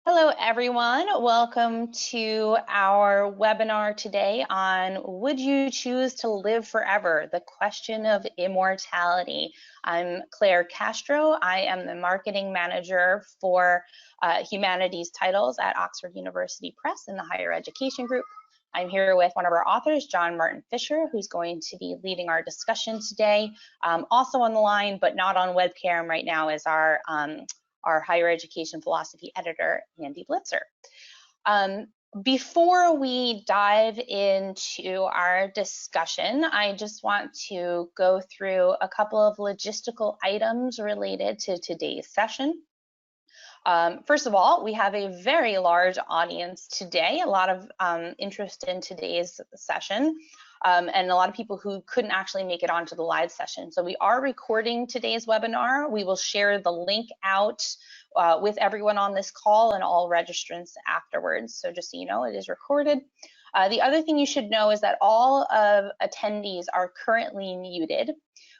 Hello, everyone. Welcome to our webinar today on Would You Choose to Live Forever? The Question of Immortality. I'm Claire Castro. I am the marketing manager for humanities titles at Oxford University Press in the higher education group. I'm here with one of our authors, John Martin Fischer, who's going to be leading our discussion today. Also on the line, but not on webcam right now, is our higher education philosophy editor, Andy Blitzer. Before we dive into our discussion, I just want to go through a couple of logistical items related to today's session. First of all, we have a very large audience today, a lot of interest in today's session. And a lot of people who couldn't actually make it onto the live session. So we are recording today's webinar. We will share the link out with everyone on this call and all registrants afterwards. So just so you know, it is recorded. The other thing you should know is that all of attendees are currently muted.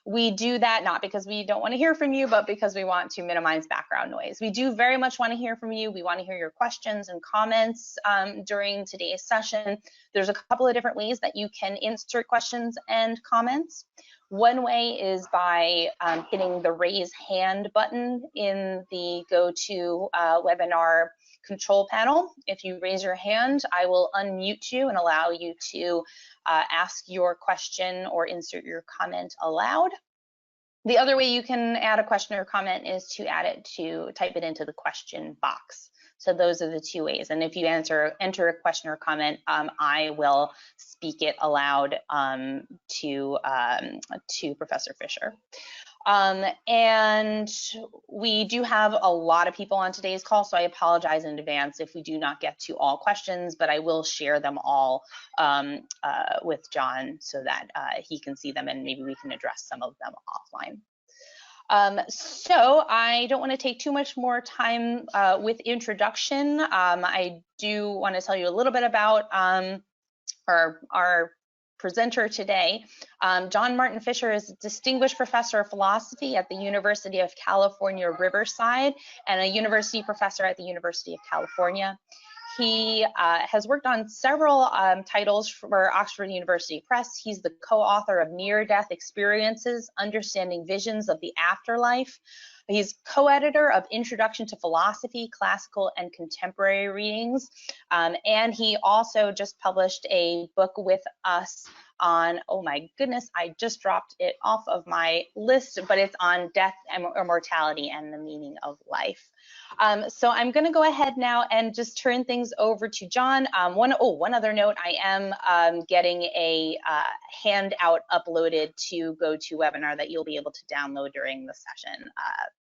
We do that not because we don't want to hear from you, but because we want to minimize background noise. We do very much want to hear from you. We want to hear your questions and comments during today's session. There's a couple of different ways that you can insert questions and comments. One way is by hitting the raise hand button in the GoToWebinar control panel. If you raise your hand, I will unmute you and allow you to ask your question or insert your comment aloud. The other way you can add a question or comment is to type it into the question box. So those are the two ways. And if you enter a question or comment, I will speak it aloud to Professor Fischer. And we do have a lot of people on today's call, so I apologize in advance if we do not get to all questions, but I will share them all with John so that he can see them and maybe we can address some of them offline. So I don't want to take too much more time with introduction. I do want to tell you a little bit about our presenter today. John Martin Fischer is a distinguished professor of philosophy at the University of California, Riverside, and a university professor at the University of California. He has worked on several titles for Oxford University Press. He's the co-author of Near-Death Experiences, Understanding Visions of the Afterlife. He's co-editor of Introduction to Philosophy, Classical and Contemporary Readings. And he also just published a book with us on, oh my goodness, I just dropped it off of my list, but it's on death and immortality and the meaning of life. So I'm going to go ahead now and just turn things over to John. One other note, I am getting a handout uploaded to GoToWebinar that you'll be able to download during the session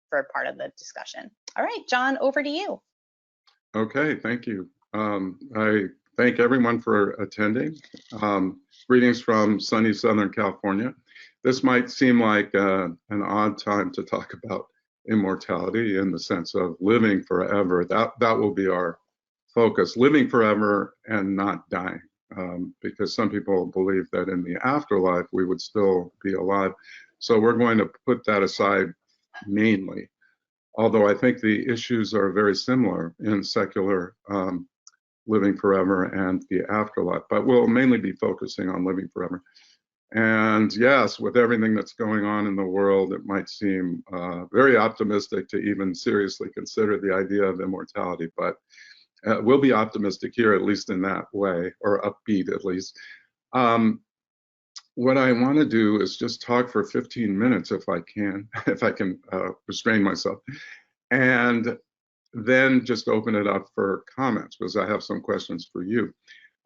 for part of the discussion. All right, John, over to you. Okay, thank you. I thank everyone for attending. Greetings from sunny Southern California. This might seem like an odd time to talk about immortality in the sense of living forever. That will be our focus, living forever and not dying, because some people believe that in the afterlife we would still be alive. So we're going to put that aside mainly, although I think the issues are very similar in secular living forever and the afterlife, but we'll mainly be focusing on living forever. And yes, with everything that's going on in the world, it might seem very optimistic to even seriously consider the idea of immortality, but we'll be optimistic here, at least in that way, or upbeat at least. What I want to do is just talk for 15 minutes if I can, restrain myself, and then just open it up for comments, because I have some questions for you.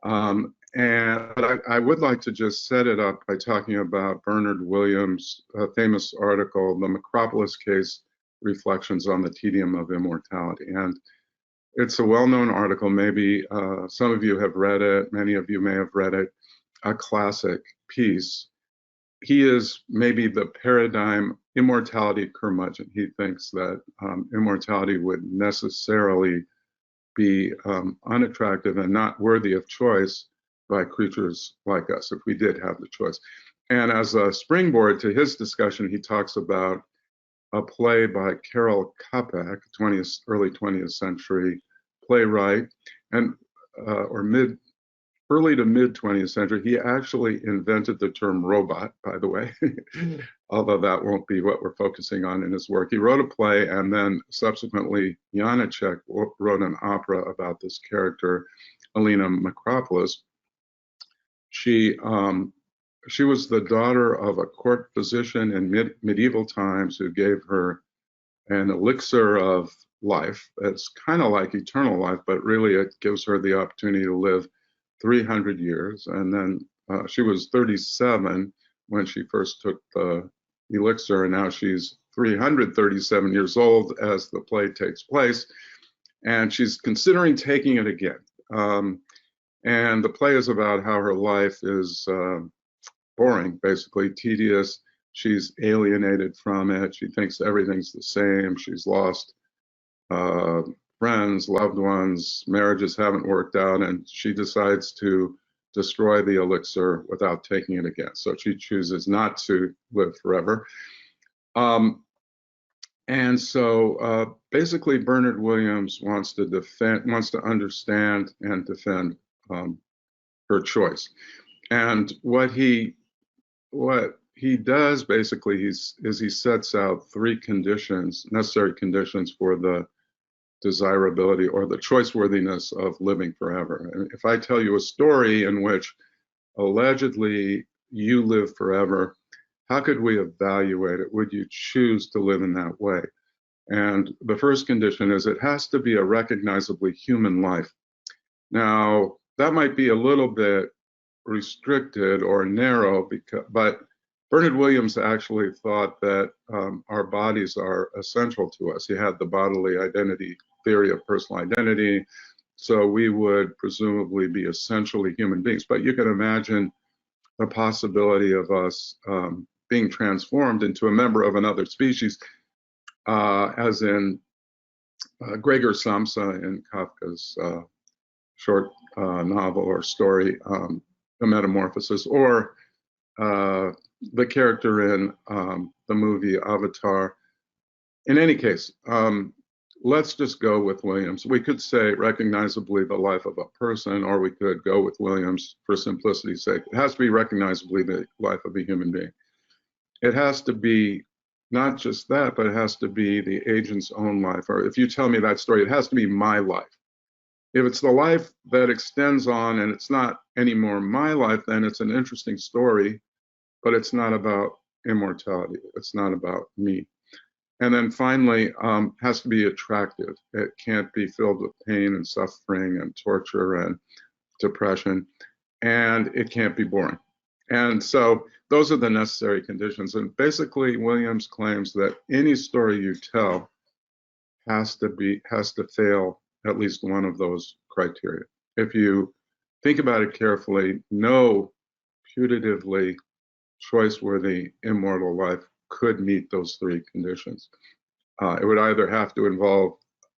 But I would like to just set it up by talking about Bernard Williams' famous article, The Macropolis Case, Reflections on the Tedium of Immortality. And it's a well-known article. Maybe some of you have read it, many of you may have read it, a classic piece. He is maybe the paradigm immortality curmudgeon. He thinks that immortality would necessarily be unattractive and not worthy of choice by creatures like us if we did have the choice. And as a springboard to his discussion, he talks about a play by Karel Čapek, early 20th century playwright, and or early to mid 20th century. He actually invented the term robot, by the way, although that won't be what we're focusing on in his work. He wrote a play, and then subsequently Janacek wrote an opera about this character, Alina Macropolis. She was the daughter of a court physician in medieval times who gave her an elixir of life. It's kind of like eternal life, but really it gives her the opportunity to live 300 years. And then she was 37 when she first took the elixir, and now she's 337 years old as the play takes place. And she's considering taking it again. And the play is about how her life is boring, basically tedious. She's alienated from it. She thinks everything's the same. She's lost friends, loved ones, marriages haven't worked out, and she decides to destroy the elixir without taking it again. So she chooses not to live forever. And so basically Bernard Williams wants to understand and defend her choice. And what he does basically is he sets out three necessary conditions for the desirability or the choice-worthiness of living forever. And if I tell you a story in which allegedly you live forever, how could we evaluate it? Would you choose to live in that way? And the first condition is it has to be a recognizably human life. Now, that might be a little bit restricted or narrow, but Bernard Williams actually thought that our bodies are essential to us. He had the bodily identity theory of personal identity, so we would presumably be essentially human beings. But you can imagine the possibility of us being transformed into a member of another species, as in Gregor Samsa in Kafka's short novel or story, The Metamorphosis, or the character in the movie Avatar. In any case, let's just go with Williams. We could say recognizably the life of a person, or we could go with Williams for simplicity's sake. It has to be recognizably the life of a human being. It has to be not just that, but it has to be the agent's own life. Or if you tell me that story, it has to be my life. If it's the life that extends on and it's not anymore my life, then it's an interesting story, but it's not about immortality. It's not about me. And then finally, has to be attractive. It can't be filled with pain and suffering and torture and depression, and it can't be boring. And so those are the necessary conditions. And basically, Williams claims that any story you tell has to fail at least one of those criteria. If you think about it carefully, no putatively choice-worthy immortal life could meet those three conditions. It would either have to involve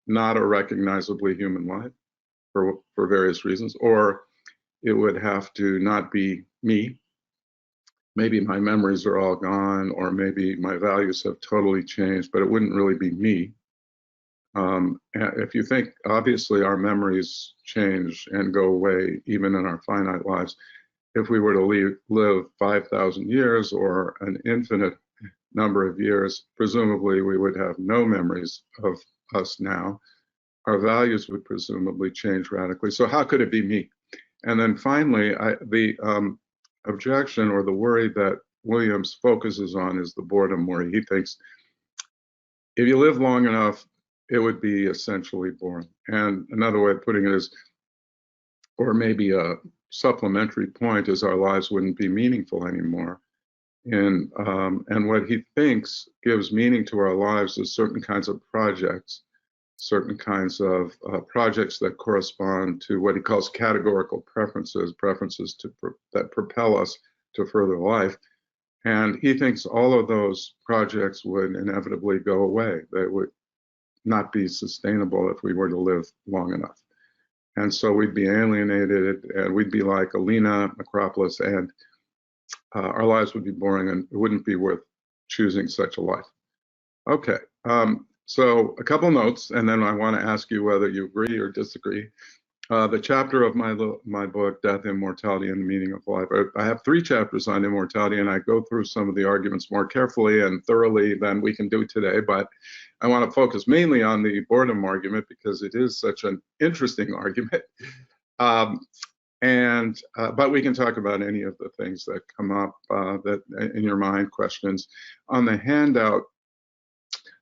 not a recognizably human life for various reasons, or it would have to not be me. Maybe my memories are all gone, or maybe my values have totally changed, but it wouldn't really be me. If you think, obviously our memories change and go away even in our finite lives. If we were to live 5,000 years or an infinite number of years, presumably we would have no memories of us now. Our values would presumably change radically. So how could it be me? And then finally, the objection or the worry that Williams focuses on is the boredom worry. He thinks if you live long enough, it would be essentially boring. And another way of putting it is, or maybe a supplementary point, is our lives wouldn't be meaningful anymore. And what he thinks gives meaning to our lives is certain kinds of projects, certain kinds of projects that correspond to what he calls categorical preferences, that propel us to further life. And he thinks all of those projects would inevitably go away. They would not be sustainable if we were to live long enough. And so we'd be alienated, and we'd be like Alina Macropolis, and our lives would be boring, and it wouldn't be worth choosing such a life. Okay, So a couple notes, and then I want to ask you whether you agree or disagree. The chapter of my book, Death, Immortality, and the Meaning of Life. I have 3 chapters on immortality, and I go through some of the arguments more carefully and thoroughly than we can do today. But I want to focus mainly on the boredom argument because it is such an interesting argument. Um, but we can talk about any of the things that come up that in your mind, questions. On the handout,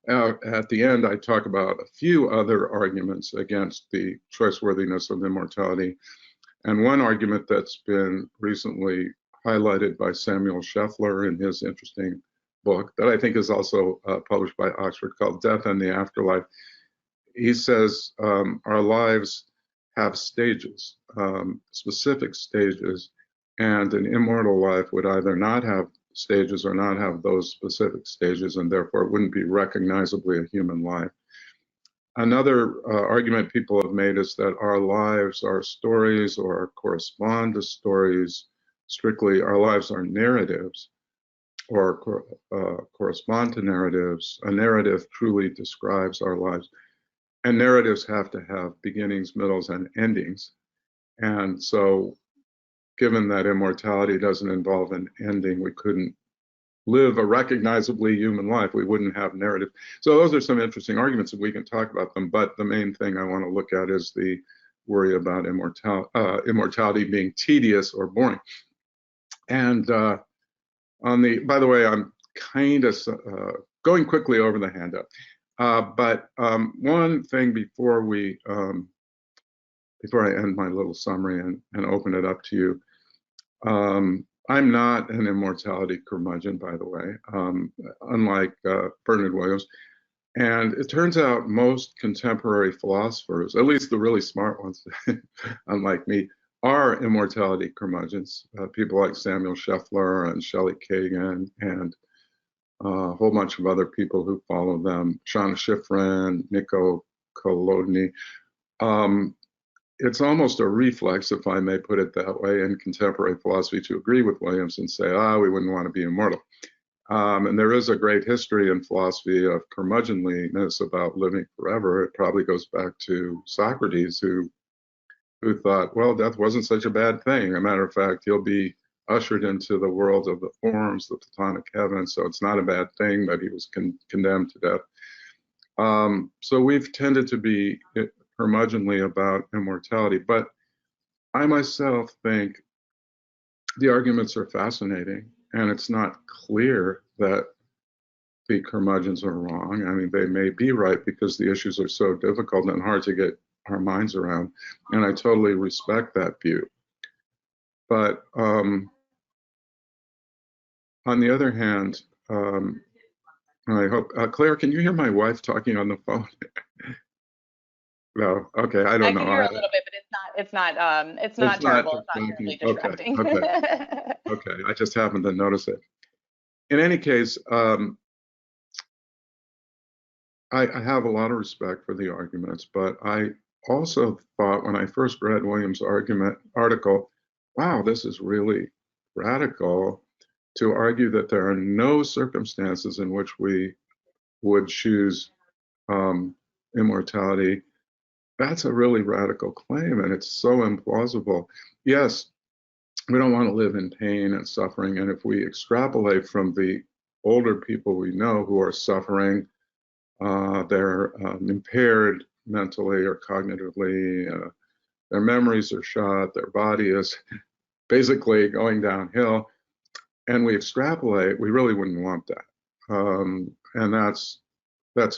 at the end, I talk about a few other arguments against the choice-worthiness of immortality. And one argument that's been recently highlighted by Samuel Scheffler in his interesting book that I think is also published by Oxford called Death and the Afterlife. He says our lives have stages, specific stages, and an immortal life would either not have stages or not have those specific stages, and therefore it wouldn't be recognizably a human life. Another argument people have made is that our lives are stories or correspond to stories. Strictly, our lives are narratives or correspond to narratives. A narrative truly describes our lives. And narratives have to have beginnings, middles, and endings. And so, given that immortality doesn't involve an ending, we couldn't live a recognizably human life. We wouldn't have narrative. So those are some interesting arguments, and we can talk about them. But the main thing I want to look at is the worry about immortality being tedious or boring. And by the way, I'm kind of going quickly over the handout. But one thing before I end my little summary and open it up to you, I'm not an immortality curmudgeon, by the way, unlike Bernard Williams. And it turns out most contemporary philosophers, at least the really smart ones, unlike me, are immortality curmudgeons. People like Samuel Scheffler and Shelley Kagan and a whole bunch of other people who follow them, Shana Schifrin, Nico Kolodny. It's almost a reflex, if I may put it that way, in contemporary philosophy to agree with Williams and say, we wouldn't want to be immortal. And there is a great history in philosophy of curmudgeonliness about living forever. It probably goes back to Socrates, who thought, well, death wasn't such a bad thing. As a matter of fact, he'll be ushered into the world of the forms, the Platonic heaven, so it's not a bad thing, but he was condemned to death. So we've tended to be curmudgeonly about immortality, but I myself think the arguments are fascinating, and it's not clear that the curmudgeons are wrong. I mean, they may be right because the issues are so difficult and hard to get our minds around, and I totally respect that view. But on the other hand, I hope, Claire, can you hear my wife talking on the phone? No, okay, I don't know. I can hear a little bit, but it's not terrible. It's not terribly distracting. Okay, I just happened to notice it. In any case, I have a lot of respect for the arguments, but I also thought when I first read Williams' article, wow, this is really radical to argue that there are no circumstances in which we would choose immortality. That's a really radical claim, and it's so implausible. Yes, we don't want to live in pain and suffering, and if we extrapolate from the older people we know who are suffering, they're impaired mentally or cognitively, their memories are shot, their body is basically going downhill, and we extrapolate, we really wouldn't want that. And that's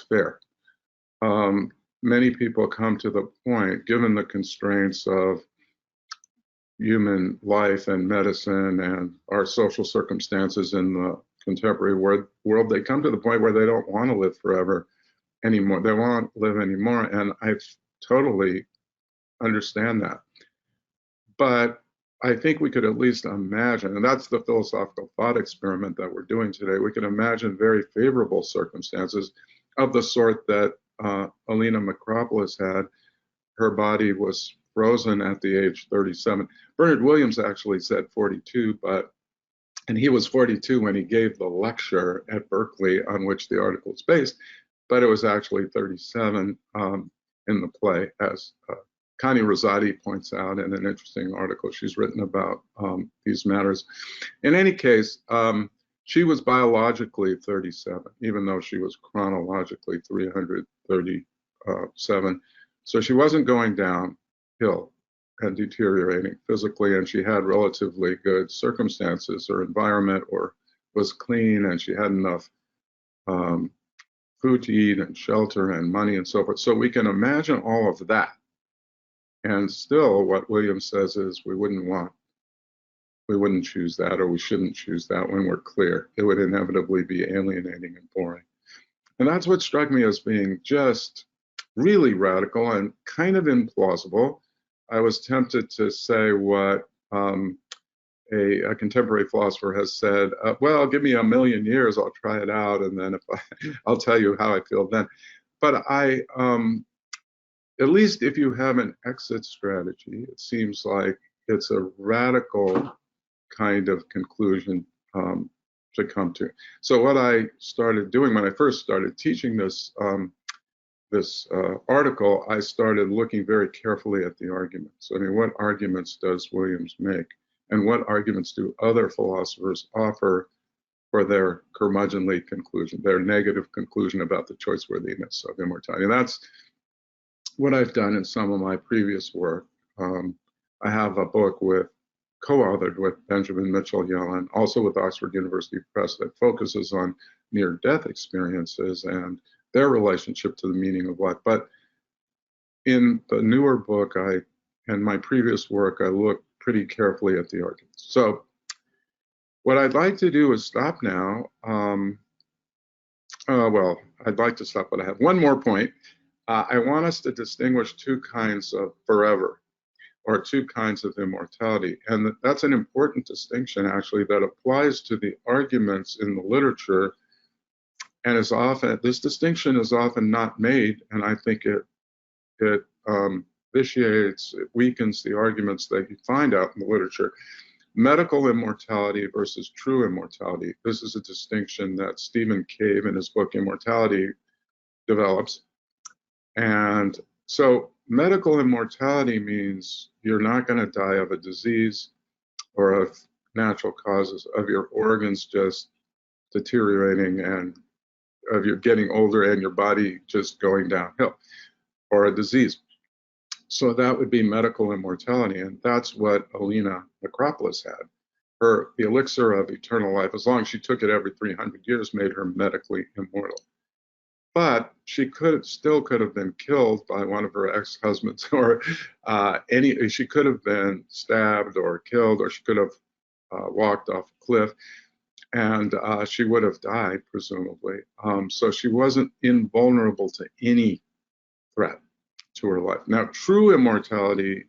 fair. Many people come to the point, given the constraints of human life and medicine and our social circumstances in the contemporary world, they come to the point where they don't want to live forever anymore. They won't live anymore, and I totally understand that. But I think we could at least imagine, and that's the philosophical thought experiment that we're doing today, we can imagine very favorable circumstances of the sort that Alina Macropolis had. Her body was frozen at the age 37. Bernard Williams actually said 42, and he was 42 when he gave the lecture at Berkeley on which the article is based. but it was actually 37 in the play, as Connie Rosati points out in an interesting article she's written about these matters. In any case, she was biologically 37, even though she was chronologically 337. So she wasn't going downhill and deteriorating physically, and she had relatively good circumstances. Her environment was clean, and she had enough food to eat and shelter and money and so forth. So we can imagine all of that. And still, what Williams says is we wouldn't choose that, or we shouldn't choose that when we're clear. It would inevitably be alienating and boring. And that's what struck me as being just really radical and kind of implausible. I was tempted to say what a contemporary philosopher has said, well, give me a million years, I'll try it out, and then I'll tell you how I feel then. But at least if you have an exit strategy, it seems like it's a radical kind of conclusion to come to. So what I started doing when I first started teaching this article, I started looking very carefully at the arguments. I mean, what arguments does Williams make? And what arguments do other philosophers offer for their curmudgeonly conclusion, their negative conclusion about the choice-worthiness of immortality? And that's what I've done in some of my previous work. I have a book co-authored with Benjamin Mitchell Yellen, also with Oxford University Press, that focuses on near-death experiences and their relationship to the meaning of life. But in the newer book, and my previous work, I looked pretty carefully at the arguments. So what I'd like to do is stop now. Well, I'd like to stop, but I have one more point. I want us to distinguish two kinds of forever, or two kinds of immortality. And that's an important distinction, actually, that applies to the arguments in the literature, and this distinction is often not made, and I think it vitiates, it weakens the arguments that you find out in the literature. Medical immortality versus true immortality. This is a distinction that Stephen Cave in his book Immortality develops. And so medical immortality means you're not going to die of a disease or of natural causes, of your organs just deteriorating and of your getting older and your body just going downhill, or a disease. So that would be medical immortality, and that's what Alina Necropolis had. The elixir of eternal life, as long as she took it every 300 years, made her medically immortal. But she still could have been killed by one of her ex-husbands, or she could have been stabbed or killed, or she could have walked off a cliff, and she would have died, presumably. So she wasn't invulnerable to any threat to her life. Now, true immortality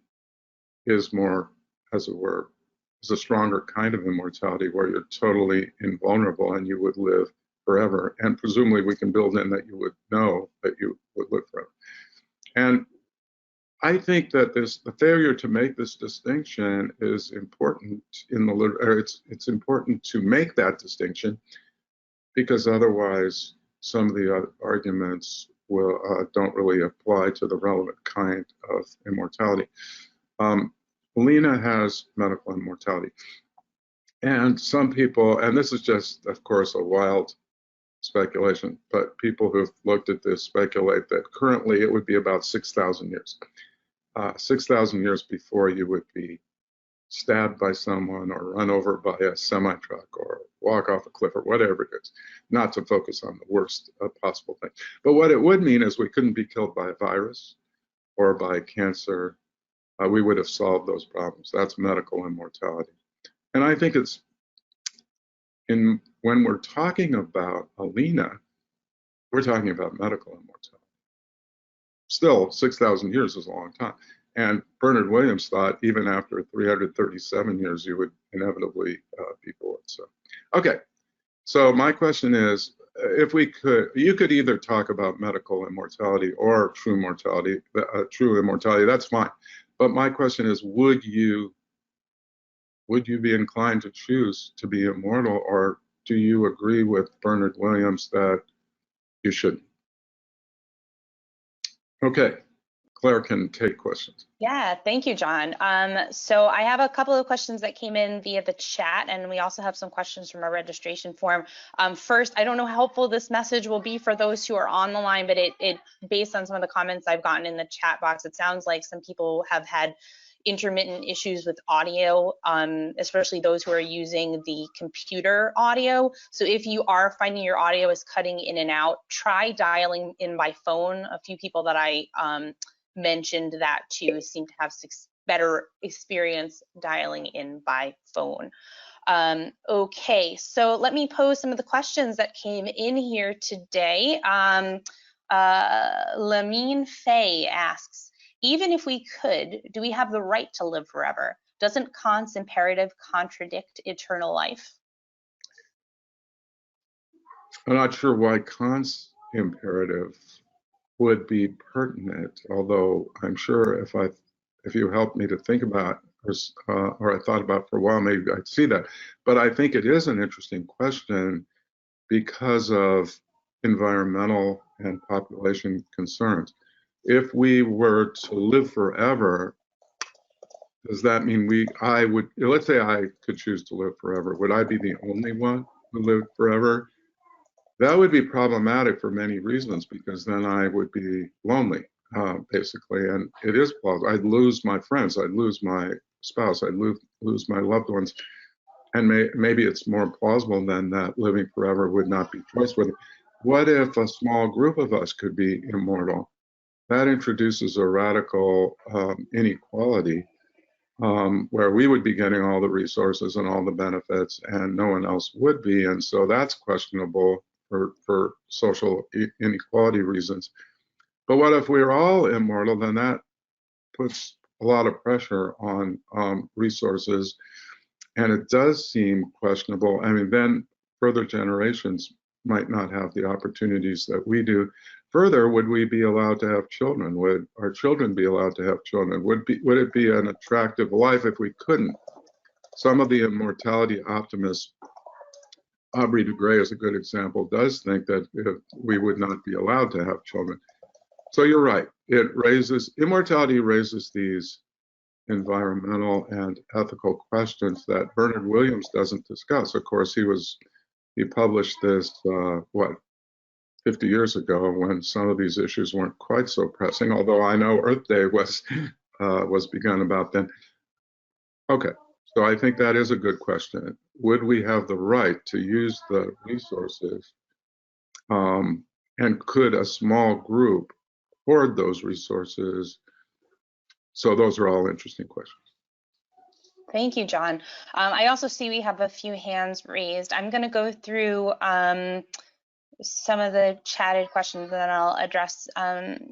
is more, as it were, is a stronger kind of immortality where you're totally invulnerable and you would live forever. And presumably we can build in that you would know that you would live forever. And I think that the failure to make this distinction is important in the literature. It's important to make that distinction, because otherwise some of the other arguments don't really apply to the relevant kind of immortality. Lena has medical immortality. And some people, and this is just, of course, a wild speculation, but people who've looked at this speculate that currently it would be about 6,000 years. 6,000 years before you would be stabbed by someone or run over by a semi-truck or walk off a cliff or whatever it is, not to focus on the worst possible thing. But what it would mean is we couldn't be killed by a virus or by cancer. We would have solved those problems. That's medical immortality. And I think when we're talking about Alina, we're talking about medical immortality. Still, 6,000 years is a long time. And Bernard Williams thought even after 337 years, you would inevitably be bored. So, okay. So my question is, if you could either talk about medical immortality or true mortality, true immortality, that's fine. But my question is, would you be inclined to choose to be immortal, or do you agree with Bernard Williams that you shouldn't? Okay, Claire can take questions. Yeah, thank you, John. So I have a couple of questions that came in via the chat, and we also have some questions from our registration form. First, I don't know how helpful this message will be for those who are on the line, but it based on some of the comments I've gotten in the chat box, it sounds like some people have had intermittent issues with audio, especially those who are using the computer audio. So if you are finding your audio is cutting in and out, try dialing in by phone. A few people that I mentioned that too seem to have better experience dialing in by phone. Okay, so let me pose some of the questions that came in here today. Lamine Faye asks, even if we could, do we have the right to live forever? Doesn't Kant's imperative contradict eternal life? I'm not sure why Kant's imperative would be pertinent, although I'm sure if you helped me to think about or I thought about for a while, maybe I'd see that. But I think it is an interesting question because of environmental and population concerns. If we were to live forever, does that mean let's say I could choose to live forever, would I be the only one who lived forever? That would be problematic for many reasons, because then I would be lonely, basically. And it is plausible. I'd lose my friends. I'd lose my spouse. I'd lose my loved ones. And maybe it's more plausible than that living forever would not be trustworthy. What if a small group of us could be immortal? That introduces a radical inequality, where we would be getting all the resources and all the benefits and no one else would be. And so that's questionable for social inequality reasons. But what if we're all immortal? Then that puts a lot of pressure on resources, and it does seem questionable. I mean, then further generations might not have the opportunities that we do. Further, would we be allowed to have children? Would our children be allowed to have children? Would it be an attractive life if we couldn't? Some of the immortality optimists, Aubrey de Grey is a good example, does think that we would not be allowed to have children. So you're right. Immortality raises these environmental and ethical questions that Bernard Williams doesn't discuss. Of course, he published this, 50 years ago, when some of these issues weren't quite so pressing, although I know Earth Day was begun about then. Okay, so I think that is a good question. Would we have the right to use the resources, and could a small group hoard those resources? So those are all interesting questions. Thank you, John. I also see we have a few hands raised. I'm going to go through some of the chatted questions, and then I'll address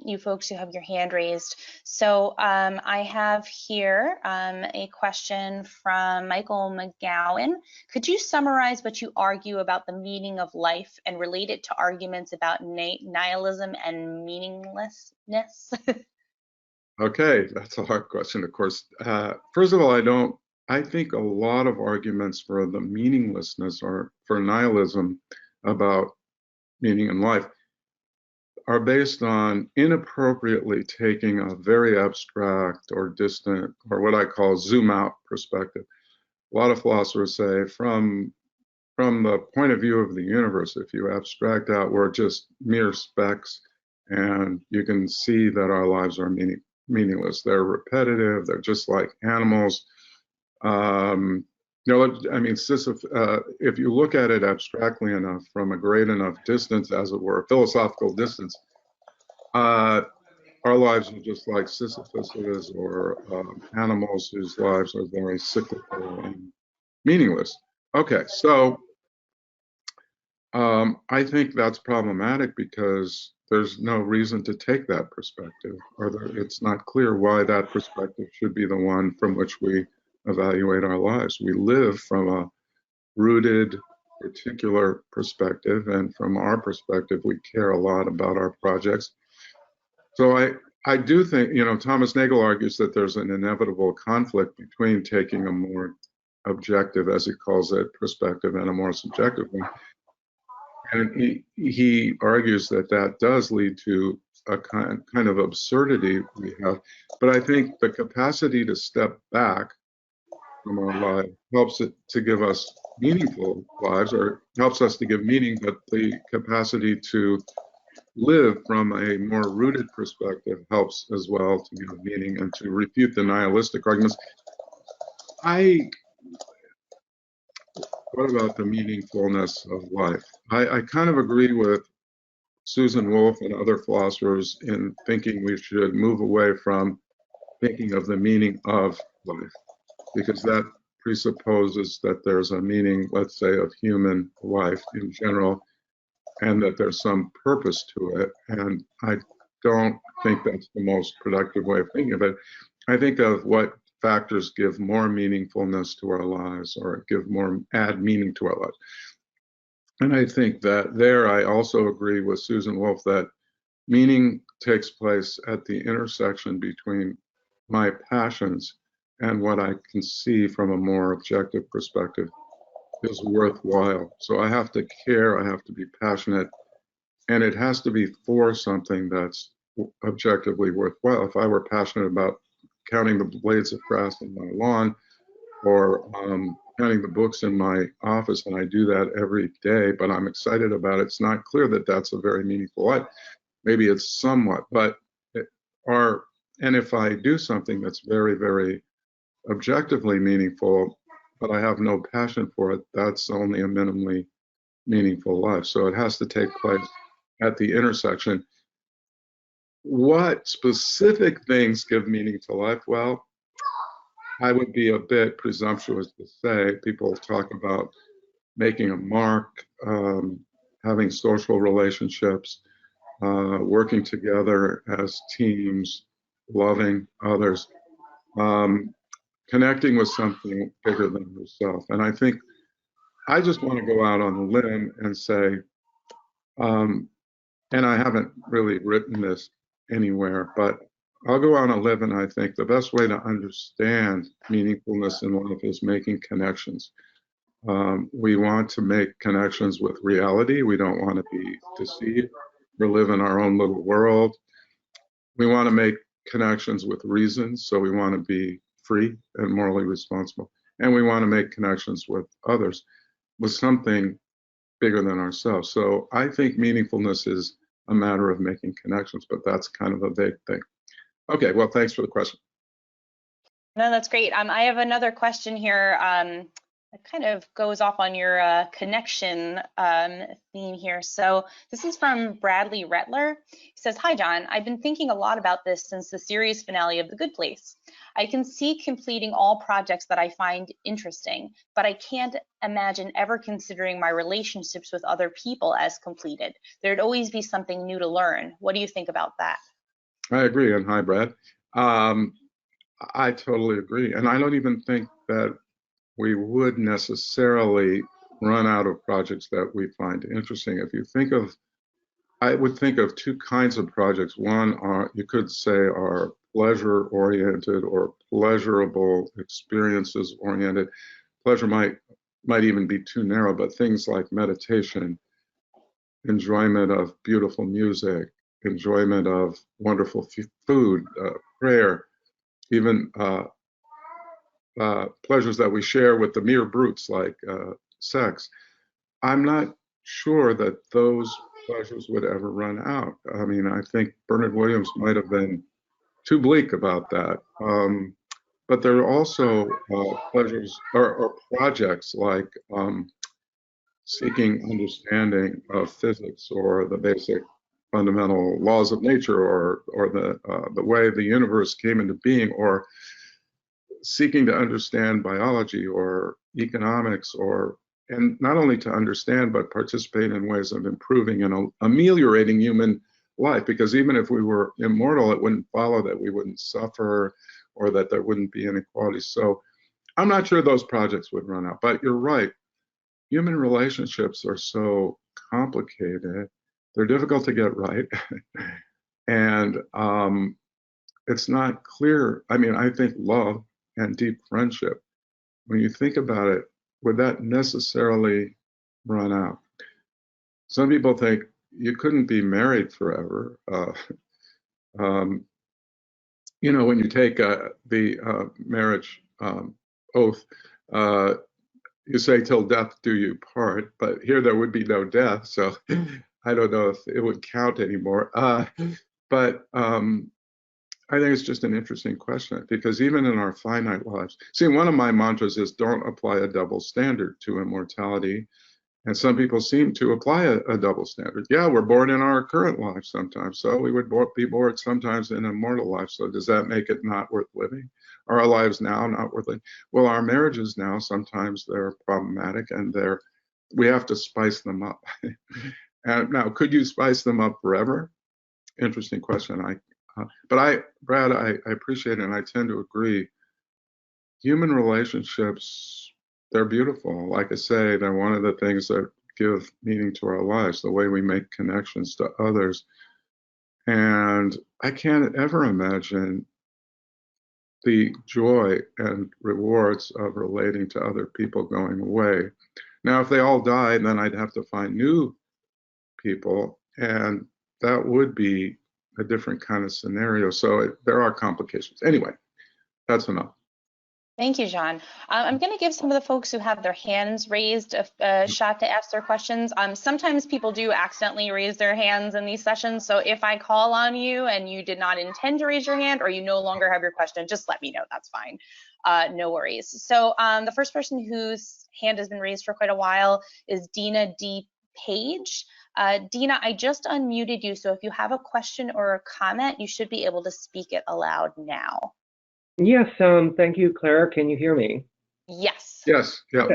you folks who have your hand raised. So I have here a question from Michael McGowan. Could you summarize what you argue about the meaning of life and relate it to arguments about nihilism and meaninglessness? Okay, that's a hard question, of course. First of all, I think a lot of arguments for the meaninglessness or for nihilism about meaning in life are based on inappropriately taking a very abstract or distant, or what I call zoom out perspective. A lot of philosophers say from the point of view of the universe, if you abstract out, we're just mere specks, and you can see that our lives are meaningless. They're repetitive. They're just like animals. I mean, if you look at it abstractly enough, from a great enough distance, as it were, philosophical distance, our lives are just like Sisyphus's or animals whose lives are very cyclical and meaningless. Okay, so I think that's problematic because there's no reason to take that perspective, or it's not clear why that perspective should be the one from which we evaluate our lives. We live from a rooted, particular perspective, and from our perspective, we care a lot about our projects. So I do think, Thomas Nagel argues that there's an inevitable conflict between taking a more objective, as he calls it, perspective and a more subjective one. And he argues that does lead to a kind of absurdity we have. But I think the capacity to step back from our life helps it to give us meaningful lives, or helps us to give meaning, but the capacity to live from a more rooted perspective helps as well to give meaning and to refute the nihilistic arguments. What about the meaningfulness of life? I kind of agree with Susan Wolf and other philosophers in thinking we should move away from thinking of the meaning of life, because that presupposes that there's a meaning, let's say, of human life in general, and that there's some purpose to it. And I don't think that's the most productive way of thinking of it. I think of what factors give more meaningfulness to our lives, or add meaning to our lives. And I think that there I also agree with Susan Wolf that meaning takes place at the intersection between my passions and what I can see from a more objective perspective is worthwhile. So I have to care, I have to be passionate, and it has to be for something that's objectively worthwhile. If I were passionate about counting the blades of grass in my lawn, or counting the books in my office, and I do that every day, but I'm excited about it, it's not clear that that's a very meaningful life. Maybe it's somewhat, but and if I do something that's very, very objectively meaningful, but I have no passion for it, that's only a minimally meaningful life. So it has to take place at the intersection. What specific things give meaning to life? Well, I would be a bit presumptuous to say. People talk about making a mark, having social relationships, working together as teams, loving others, connecting with something bigger than yourself. And I think I just want to go out on a limb and say, and I haven't really written this anywhere, but I'll go on a limb, and I think the best way to understand meaningfulness in life is making connections. We want to make connections with reality. We don't want to be deceived or live in our own little world. We want to make connections with reason, so we want to be free and morally responsible. And we want to make connections with others, with something bigger than ourselves. So I think meaningfulness is a matter of making connections, but that's kind of a vague thing. Okay, well, thanks for the question. No, that's great. I have another question here. It kind of goes off on your connection theme here. So this is from Bradley Rettler. He says, "Hi, John. I've been thinking a lot about this since the series finale of The Good Place. I can see completing all projects that I find interesting, but I can't imagine ever considering my relationships with other people as completed. There'd always be something new to learn. What do you think about that?" I agree, and hi, Brad. I totally agree, and I don't even think that we would necessarily run out of projects that we find interesting. If you think of, I would think of two kinds of projects. One are, you could say, are pleasure-oriented or pleasurable experiences oriented. Pleasure might even be too narrow, but things like meditation, enjoyment of beautiful music, enjoyment of wonderful food, prayer, even pleasures that we share with the mere brutes like sex. I'm not sure that those pleasures would ever run out. I mean, I think Bernard Williams might have been too bleak about that. But there are also pleasures or projects like seeking understanding of physics or the basic fundamental laws of nature, or the way the universe came into being, or seeking to understand biology or economics, and not only to understand but participate in ways of improving and ameliorating human life. Because even if we were immortal, it wouldn't follow that we wouldn't suffer or that there wouldn't be inequality. So I'm not sure those projects would run out. But you're right. Human relationships are so complicated. They're difficult to get right. And it's not clear. I mean, I think love and deep friendship, when you think about it, would that necessarily run out? Some people think you couldn't be married forever. Um, you know, when you take the marriage oath, uh, you say till death do you part, but here there would be no death, so I don't know if it would count anymore. But I think it's just an interesting question because even in our finite lives, see, one of my mantras is don't apply a double standard to immortality. And some people seem to apply a double standard. Yeah, we're bored in our current life sometimes, so we would be bored sometimes in immortal life. So does that make it not worth living? Are our lives now not worth living? Well, our marriages now, sometimes they're problematic and we have to spice them up. And now, could you spice them up forever? Interesting question. Brad, I appreciate it and I tend to agree. Human relationships, they're beautiful. Like I say, they're one of the things that give meaning to our lives, the way we make connections to others. And I can't ever imagine the joy and rewards of relating to other people going away. Now, if they all died, then I'd have to find new people, and that would be a different kind of scenario. So there are complications. Anyway, that's enough. Thank you, John. I'm going to give some of the folks who have their hands raised a shot to ask their questions. Sometimes people do accidentally raise their hands in these sessions, so if I call on you and you did not intend to raise your hand or you no longer have your question, just let me know. That's fine. No worries. So the first person whose hand has been raised for quite a while is Dina D. Page. Dina, I just unmuted you, so if you have a question or a comment, you should be able to speak it aloud now. Yes, thank you, Claire. Can you hear me? Yes. Yes, yeah.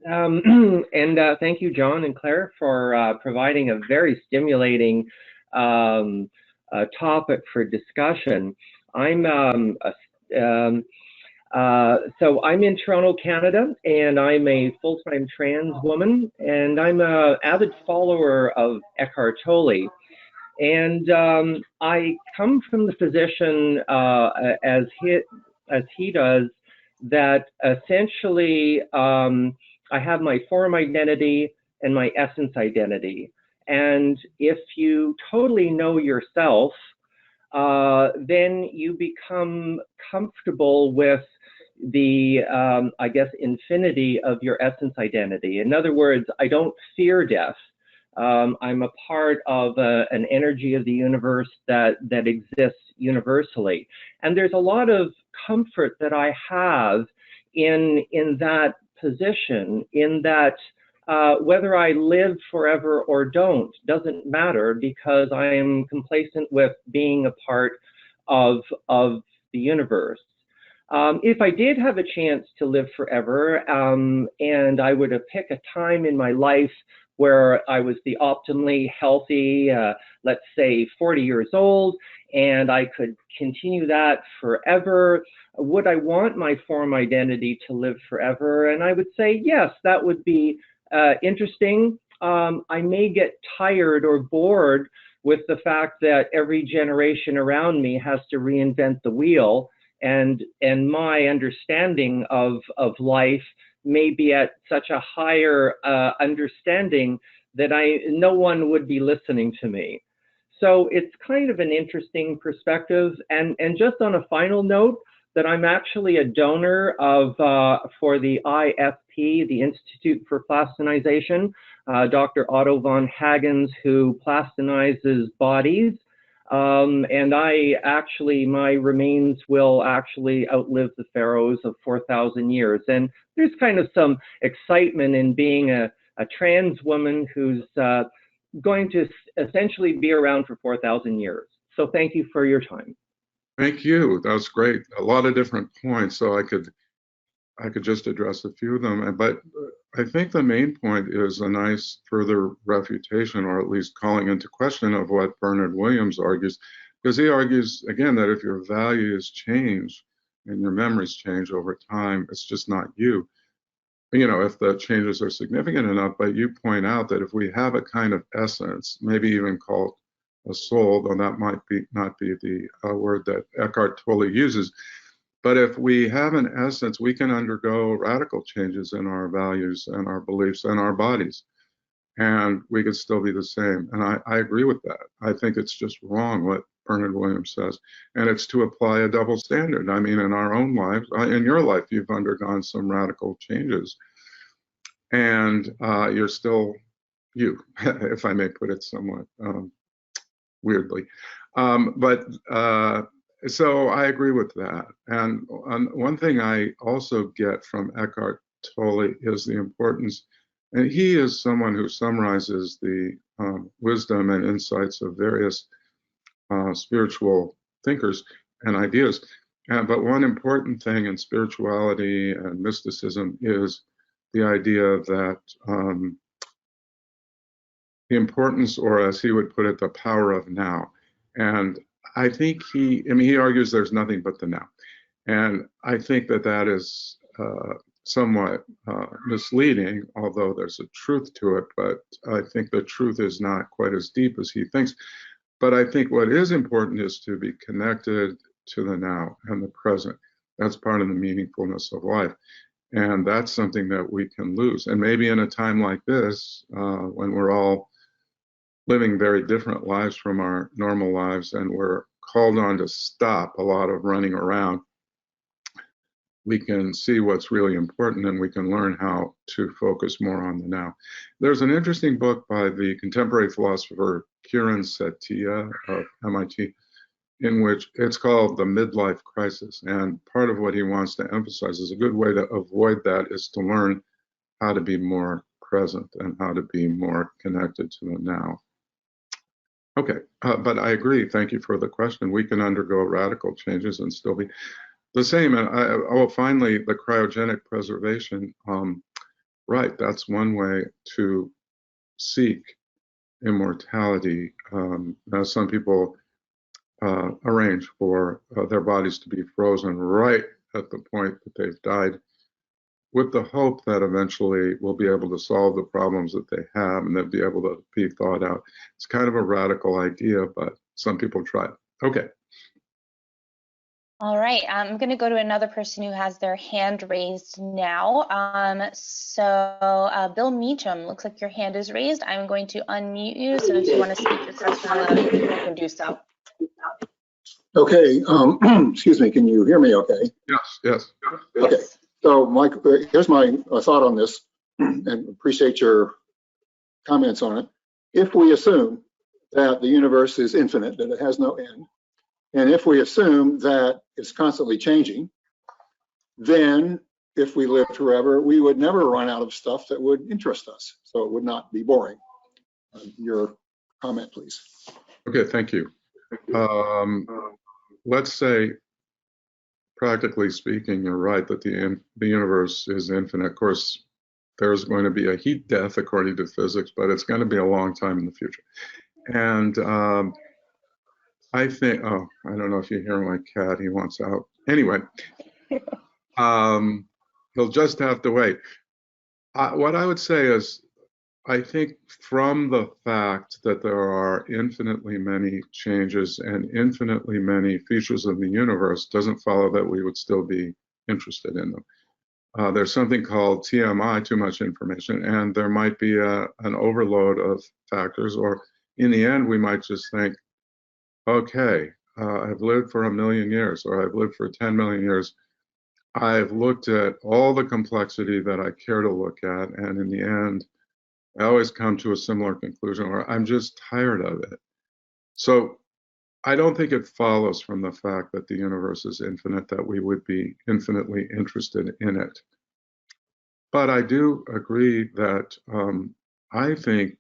And thank you, John and Claire, for providing a very stimulating topic for discussion. So I'm in Toronto, Canada, and I'm a full-time trans woman, and I'm an avid follower of Eckhart Tolle. And I come from the position, as he does, that essentially I have my form identity and my essence identity. And if you totally know yourself, then you become comfortable with the, I guess, infinity of your essence identity. In other words, I don't fear death. I'm a part of an energy of the universe that exists universally. And there's a lot of comfort that I have in that position, in that whether I live forever or don't doesn't matter, because I am complacent with being a part of the universe. If I did have a chance to live forever, and I would have picked a time in my life where I was the optimally healthy, let's say 40 years old, and I could continue that forever, would I want my form identity to live forever? And I would say, yes, that would be interesting. I may get tired or bored with the fact that every generation around me has to reinvent the wheel, and my understanding of life may be at such a higher understanding that no one would be listening to me. So it's kind of an interesting perspective. And just on a final note, that I'm actually a donor for the IFP, the Institute for Plastinization, Dr. Otto von Hagens, who plastinizes bodies. And my remains will actually outlive the pharaohs of 4,000 years. And there's kind of some excitement in being a trans woman who's going to essentially be around for 4,000 years. So thank you for your time. Thank you. That was great. A lot of different points, so I could just address a few of them. But I think the main point is a nice further refutation, or at least calling into question, of what Bernard Williams argues, because he argues again that if your values change and your memories change over time, it's just not you. You know, if the changes are significant enough. But you point out that if we have a kind of essence, maybe even called a soul, though that might not be the word that Eckhart Tolle uses. But if we have an essence, we can undergo radical changes in our values and our beliefs and our bodies, and we could still be the same. And I agree with that. I think it's just wrong what Bernard Williams says, and it's to apply a double standard. I mean, in our own lives, in your life, you've undergone some radical changes, and you're still you, if I may put it somewhat weirdly. So I agree with that. And one thing I also get from Eckhart Tolle is the importance, and he is someone who summarizes the wisdom and insights of various spiritual thinkers and ideas. But one important thing in spirituality and mysticism is the idea that the importance, or as he would put it, the power of now. And I think he argues there's nothing but the now. And I think that that is somewhat misleading, although there's a truth to it, but I think the truth is not quite as deep as he thinks. But I think what is important is to be connected to the now and the present. That's part of the meaningfulness of life. And that's something that we can lose. And maybe in a time like this, when we're all living very different lives from our normal lives, and we're called on to stop a lot of running around, we can see what's really important, and we can learn how to focus more on the now. There's an interesting book by the contemporary philosopher Kiran Setia of MIT, in which it's called The Midlife Crisis. And part of what he wants to emphasize is a good way to avoid that is to learn how to be more present and how to be more connected to the now. Okay, but I agree. Thank you for the question. We can undergo radical changes and still be the same. And finally, the cryogenic preservation. Right, that's one way to seek immortality. Now, some people arrange for their bodies to be frozen right at the point that they've died, with the hope that eventually we'll be able to solve the problems that they have and they'll be able to be thought out. It's kind of a radical idea, but some people try it. Okay. All right, I'm going to go to another person who has their hand raised now. Bill Meacham, looks like your hand is raised. I'm going to unmute you, so if you want to speak your question aloud, you can do so. Okay, excuse me, can you hear me okay? Yes. Okay, so Mike, here's my thought on this, and appreciate your comments on it. If we assume that the universe is infinite, that it has no end, and if we assume that it's constantly changing, then if we lived forever, we would never run out of stuff that would interest us, so it would not be boring. Your comment, please. Okay, thank you. Let's say, practically speaking, you're right that the universe is infinite. Of course, there's going to be a heat death according to physics, but it's going to be a long time in the future. And I think, I don't know if you hear my cat, he wants out. Anyway, he'll just have to wait. What I would say is, I think from the fact that there are infinitely many changes and infinitely many features of the universe doesn't follow that we would still be interested in them. There's something called TMI, too much information, and there might be an overload of factors, or in the end, we might just think, okay, I've lived for 1 million years, or I've lived for 10 million years. I've looked at all the complexity that I care to look at, and in the end, I always come to a similar conclusion, or I'm just tired of it. So I don't think it follows from the fact that the universe is infinite that we would be infinitely interested in it. But I do agree that I think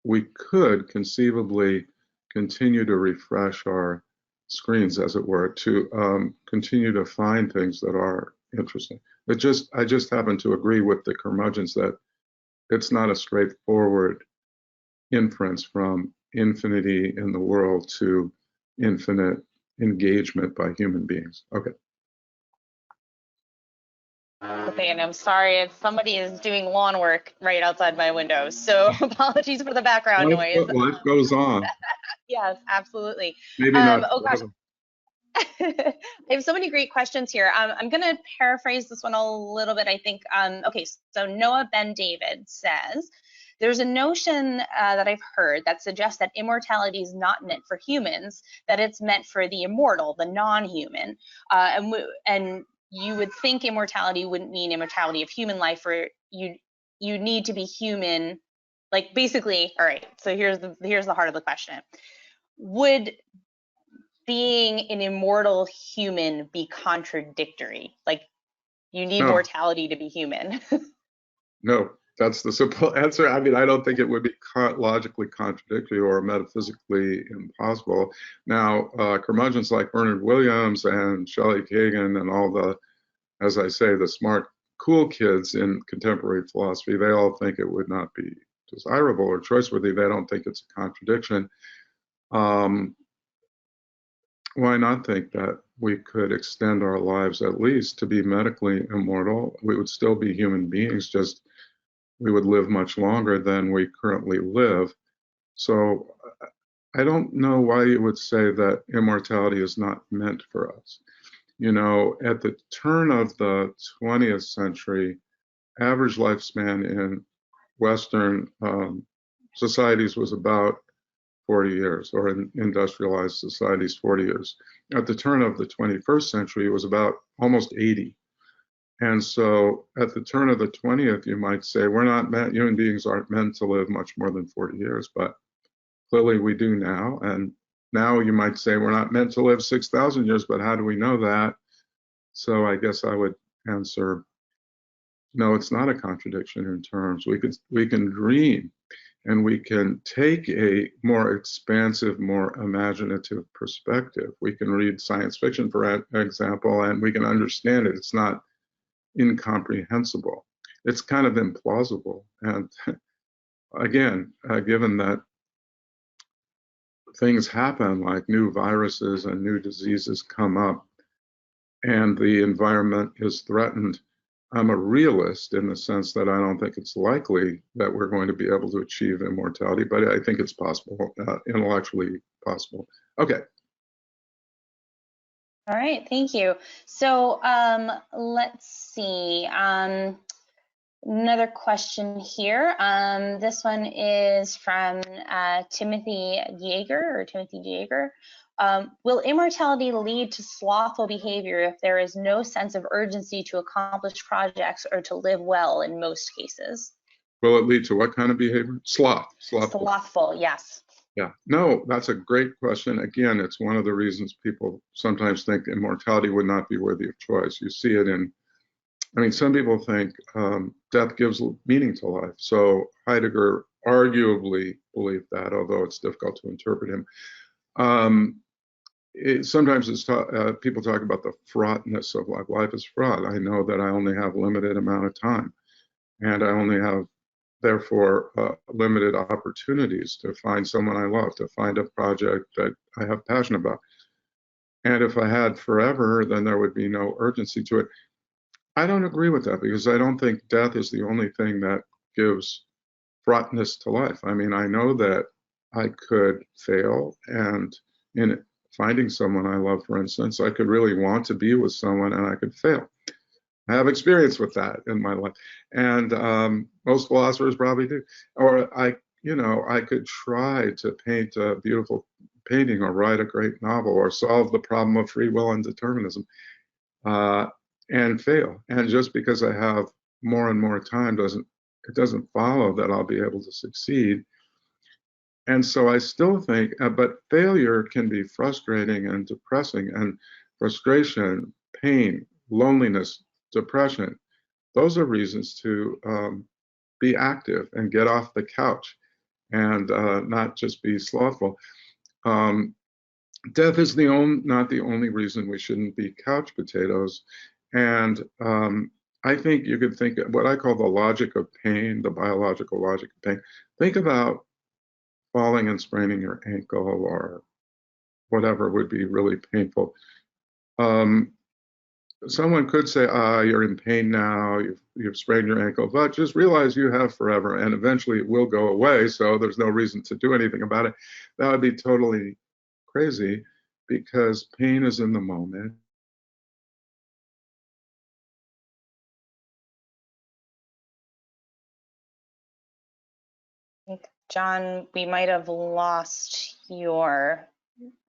we could conceivably continue to refresh our screens, as it were, to continue to find things that are interesting. I just happen to agree with the curmudgeons that it's not a straightforward inference from infinity in the world to infinite engagement by human beings. Okay. Okay, and I'm sorry if somebody is doing lawn work right outside my window, so apologies for the background noise. Life goes on. Yes, absolutely. Maybe not. Oh gosh. I have so many great questions here. I'm going to paraphrase this one a little bit, I think. Okay, so Noah Ben David says, there's a notion that I've heard that suggests that immortality is not meant for humans, that it's meant for the immortal, the non-human. And you would think immortality wouldn't mean immortality of human life, or you need to be human. Like basically, all right, so here's the heart of the question. Would being an immortal human be contradictory? Like, you need No. mortality to be human. No, that's the simple answer. I mean, I don't think it would be logically contradictory or metaphysically impossible. Now, curmudgeons like Bernard Williams and Shelley Kagan and all the, as I say, the smart, cool kids in contemporary philosophy, they all think it would not be desirable or choice-worthy. They don't think it's a contradiction. Why not think that we could extend our lives at least to be medically immortal? We would still be human beings, just we would live much longer than we currently live. So I don't know why you would say that immortality is not meant for us. You know, at the turn of the 20th century, average lifespan in Western societies was about 40 years, or in industrialized societies, 40 years. At the turn of the 21st century, it was about almost 80. And so at the turn of the 20th, you might say, human beings aren't meant to live much more than 40 years, but clearly we do now. And now you might say we're not meant to live 6,000 years, but how do we know that? So I guess I would answer, no, it's not a contradiction in terms. We can dream, and we can take a more expansive, more imaginative perspective. We can read science fiction, for example, and we can understand it. It's not incomprehensible. It's kind of implausible. And again, given that things happen, like new viruses and new diseases come up, and the environment is threatened, I'm a realist in the sense that I don't think it's likely that we're going to be able to achieve immortality, but I think it's possible, intellectually possible. Okay. All right, thank you. So let's see. Another question here. This one is from Timothy Jaeger. Will immortality lead to slothful behavior if there is no sense of urgency to accomplish projects or to live well in most cases? Will it lead to what kind of behavior? Slothful, yes. Yeah, no, that's a great question. Again, it's one of the reasons people sometimes think immortality would not be worthy of choice. You see it in, I mean, some people think death gives meaning to life. So Heidegger arguably believed that, although it's difficult to interpret him. Sometimes people talk about the fraughtness of life. Life is fraught. I know that I only have limited amount of time, and I only have, therefore, limited opportunities to find someone I love, to find a project that I have passion about. And if I had forever, then there would be no urgency to it. I don't agree with that, because I don't think death is the only thing that gives fraughtness to life. I mean, I know that I could fail, and in finding someone I love, for instance, I could really want to be with someone and I could fail. I have experience with that in my life, and most philosophers probably do. Or I could try to paint a beautiful painting or write a great novel or solve the problem of free will and determinism, and fail. And just because I have more and more time doesn't follow that I'll be able to succeed. And so I still think, but failure can be frustrating and depressing, and frustration, pain, loneliness, depression, those are reasons to be active and get off the couch and not just be slothful. Death is not the only reason we shouldn't be couch potatoes. And I think you could think of what I call the logic of pain, the biological logic of pain. Think about falling and spraining your ankle or whatever would be really painful. Someone could say, you're in pain now, you've sprained your ankle, but just realize you have forever, and eventually it will go away, so there's no reason to do anything about it. That would be totally crazy, because pain is in the moment. think, John, we might have lost your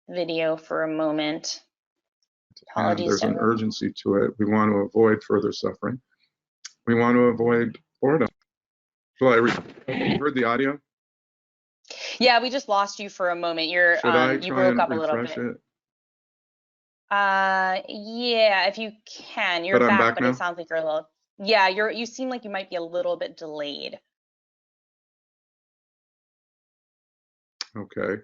video for a moment. And Apologies there's to an everyone. urgency to it. We want to avoid further suffering. We want to avoid boredom. So I heard the audio. Yeah, we just lost you for a moment. Should I You try broke and up a little refresh bit. it? Yeah, if you can. You're But I'm back, back but it now? sounds like you're a little. Yeah, you seem like you might be a little bit delayed. Okay.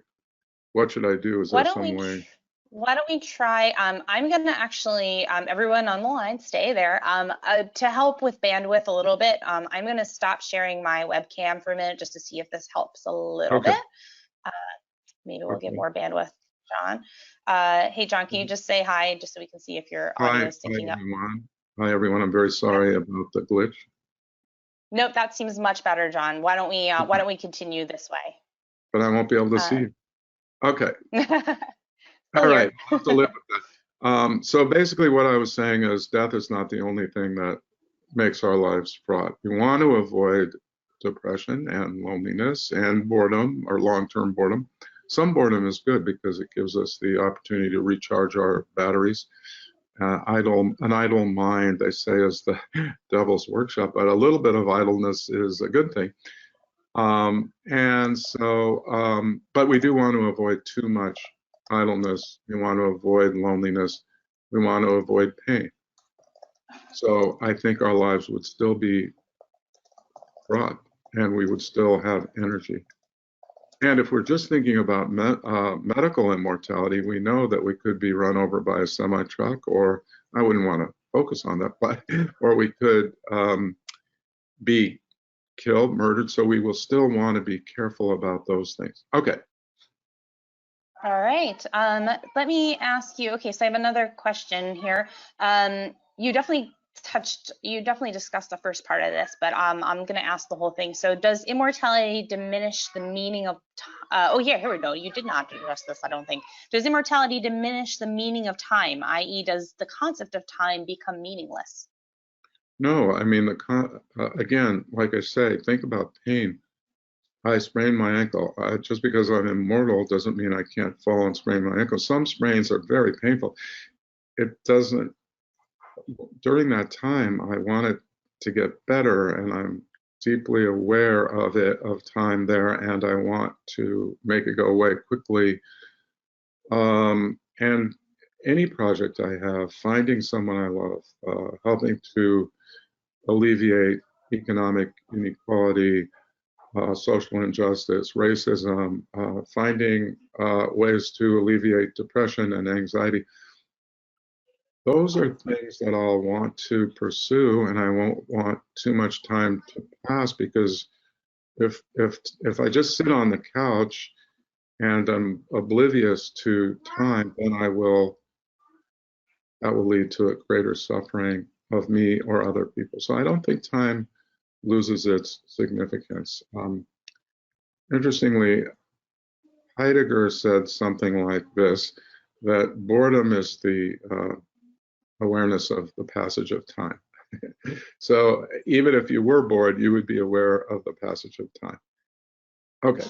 What should I do? Is Why there don't some we way? why don't we try, I'm gonna actually, everyone on the line, stay there. To help with bandwidth a little bit, I'm gonna stop sharing my webcam for a minute just to see if this helps a little Okay. bit. Uh, Maybe we'll get Okay. more bandwidth, John. Hey, John, can you just say hi just so we can see if your audio is Hi, syncing up? everyone. Hi, everyone. I'm very sorry about the glitch. Nope, that seems much better, John. Why don't Okay. we continue this way? But I won't be able to see Uh, you. Okay. Still All here. right. I'll have to live with that. So basically what I was saying is death is not the only thing that makes our lives fraught. We want to avoid depression and loneliness and boredom or long-term boredom. Some boredom is good because it gives us the opportunity to recharge our batteries. An idle mind, they say, is the devil's workshop, but a little bit of idleness is a good thing. But we do want to avoid too much idleness. We want to avoid loneliness. We want to avoid pain. So I think our lives would still be fraught and we would still have energy. And if we're just thinking about medical immortality, we know that we could be run over by a semi-truck, or I wouldn't want to focus on that, but or we could be killed, murdered. So we will still want to be careful about those things. Okay. All right. Let me ask you. Okay, so I have another question here. You definitely discussed the first part of this, but I'm going to ask the whole thing. So, does immortality diminish the meaning of time? Oh, yeah, here we go. You did not address this, I don't think. Does immortality diminish the meaning of time? I.e., does the concept of time become meaningless? No, I mean, again, like I say, think about pain. I sprained my ankle. Just because I'm immortal doesn't mean I can't fall and sprain my ankle. Some sprains are very painful. It doesn't, during that time, I wanted to get better, and I'm deeply aware of time there, and I want to make it go away quickly. And any project I have, finding someone I love, helping to alleviate economic inequality, social injustice, racism, finding ways to alleviate depression and anxiety. Those are things that I'll want to pursue, and I won't want too much time to pass, because if I just sit on the couch and I'm oblivious to time, then that will lead to a greater suffering of me or other people. So I don't think time loses its significance. Interestingly, Heidegger said something like this, that boredom is the awareness of the passage of time. So even if you were bored, you would be aware of the passage of time. Okay.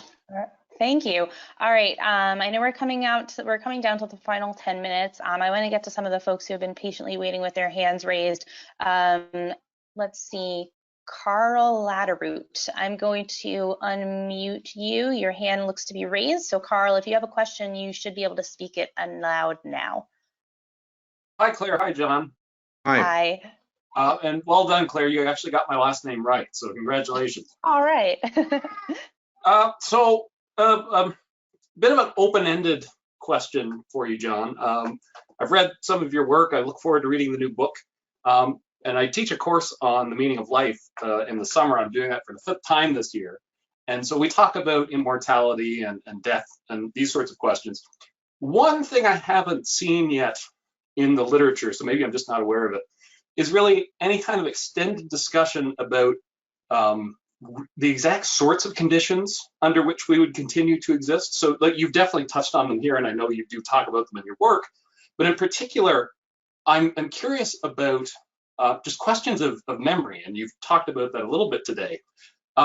Thank you. All right. I know we're coming down to the final 10 minutes. I want to get to some of the folks who have been patiently waiting with their hands raised. Let's see. Carl Latteroot, I'm going to unmute you. Your hand looks to be raised. So Carl, if you have a question, you should be able to speak it aloud now. Hi, Claire. Hi, John. Hi. And well done, Claire. You actually got my last name right, so congratulations. All right. A bit of an open-ended question for you, John. I've read some of your work. I look forward to reading the new book. And I teach a course on the meaning of life in the summer. I'm doing that for the 5th time this year. And so we talk about immortality and death and these sorts of questions. One thing I haven't seen yet in the literature, so maybe I'm just not aware of it, is really any kind of extended discussion about the exact sorts of conditions under which we would continue to exist. So like, you've definitely touched on them here, and I know you do talk about them in your work, but in particular, I'm curious about just questions of memory, and you've talked about that a little bit today.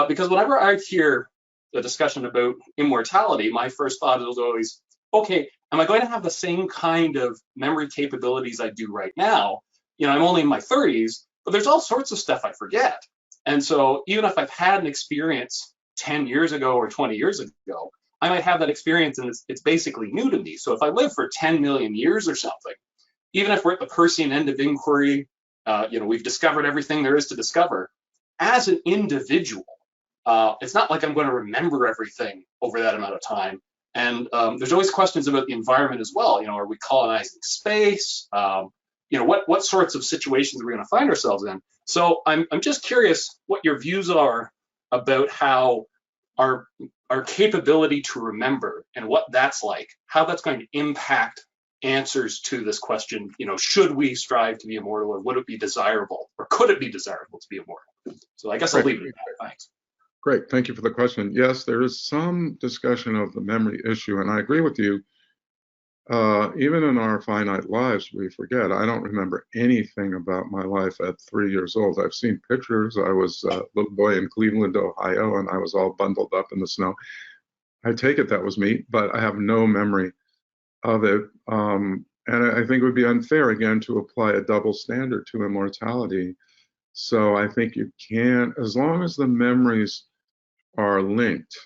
Because whenever I hear the discussion about immortality, my first thought was always, okay, am I going to have the same kind of memory capabilities I do right now? You know, I'm only in my 30s, but there's all sorts of stuff I forget. And so even if I've had an experience 10 years ago or 20 years ago, I might have that experience and it's basically new to me. So if I live for 10 million years or something, even if we're at the Persian end of inquiry, you know, we've discovered everything there is to discover, as an individual, it's not like I'm going to remember everything over that amount of time. And there's always questions about the environment as well. You know, are we colonizing space? You know, what sorts of situations are we going to find ourselves in? So I'm just curious what your views are about how our capability to remember and what that's like, how that's going to impact answers to this question. You know, should we strive to be immortal, or would it be desirable, or could it be desirable to be immortal? So I guess I'll leave it at that. Thanks. Great, thank you for the question. Yes, there is some discussion of the memory issue, and I agree with you. Even in our finite lives, we forget. I don't remember anything about my life at 3 years old. I've seen pictures. I was a little boy in Cleveland, Ohio, and I was all bundled up in the snow. I take it that was me, but I have no memory of it. And I think it would be unfair, again, to apply a double standard to immortality. So I think you can, as long as the memories are linked,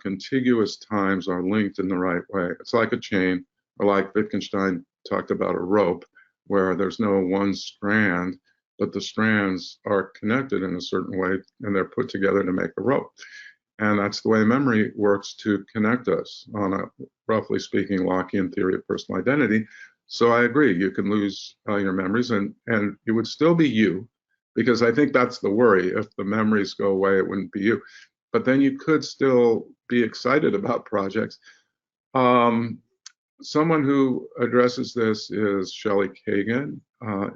contiguous times are linked in the right way. It's like a chain, or like Wittgenstein talked about a rope, where there's no one strand, but the strands are connected in a certain way, and they're put together to make a rope. And that's the way memory works to connect us on a, roughly speaking, Lockean theory of personal identity. So I agree, you can lose your memories, and it would still be you, because I think that's the worry. If the memories go away, it wouldn't be you. But then you could still be excited about projects. Someone who addresses this is Shelley Kagan,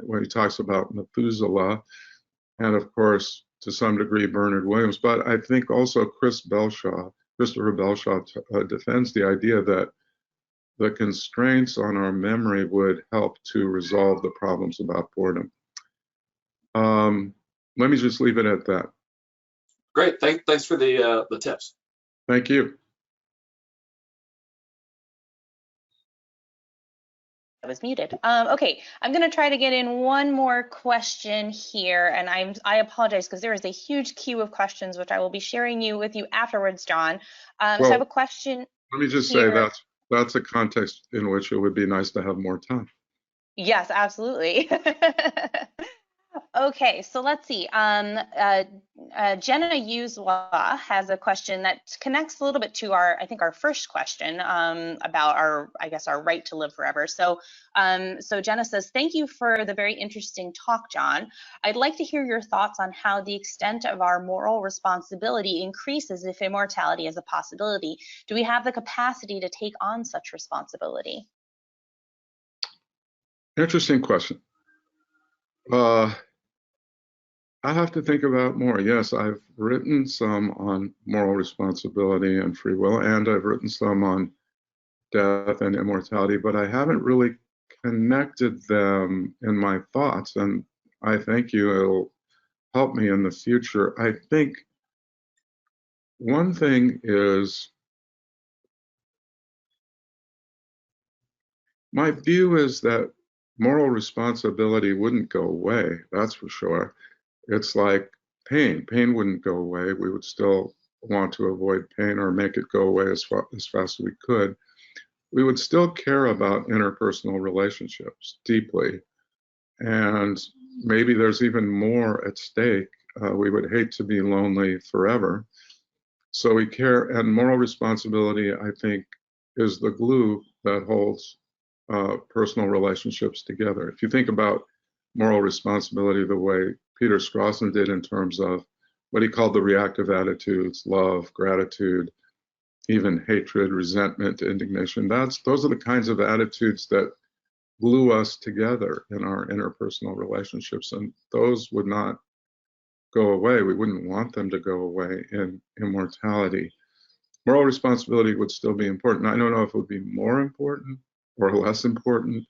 when he talks about Methuselah, and of course, to some degree, Bernard Williams. But I think also Christopher Belshaw defends the idea that the constraints on our memory would help to resolve the problems about boredom. Let me just leave it at that. Great, thanks for the tips. Thank you. I was muted. Okay, I'm going to try to get in one more question here, and I apologize because there is a huge queue of questions which I will be sharing with you afterwards, John. So I have a question. Let me just say that's a context in which it would be nice to have more time. Yes, absolutely. Okay, so let's see. Jenna Yuzwa has a question that connects a little bit to our first question about our right to live forever. So, Jenna says, "Thank you for the very interesting talk, John. I'd like to hear your thoughts on how the extent of our moral responsibility increases if immortality is a possibility. Do we have the capacity to take on such responsibility?" Interesting question. I have to think about more. Yes, I've written some on moral responsibility and free will, and I've written some on death and immortality, but I haven't really connected them in my thoughts, and I thank you. It'll help me in the future. I think one thing is, my view is that moral responsibility wouldn't go away, that's for sure. It's like pain. Pain wouldn't go away. We would still want to avoid pain or make it go away as fast as we could. We would still care about interpersonal relationships deeply. And maybe there's even more at stake. We would hate to be lonely forever. So we care, and moral responsibility, I think, is the glue that holds personal relationships together. If you think about moral responsibility the way Peter Strawson did in terms of what he called the reactive attitudes, love, gratitude, even hatred, resentment, indignation, those are the kinds of attitudes that glue us together in our interpersonal relationships, and those would not go away. We wouldn't want them to go away in immortality. Moral responsibility would still be important. I don't know if it would be more important or less important.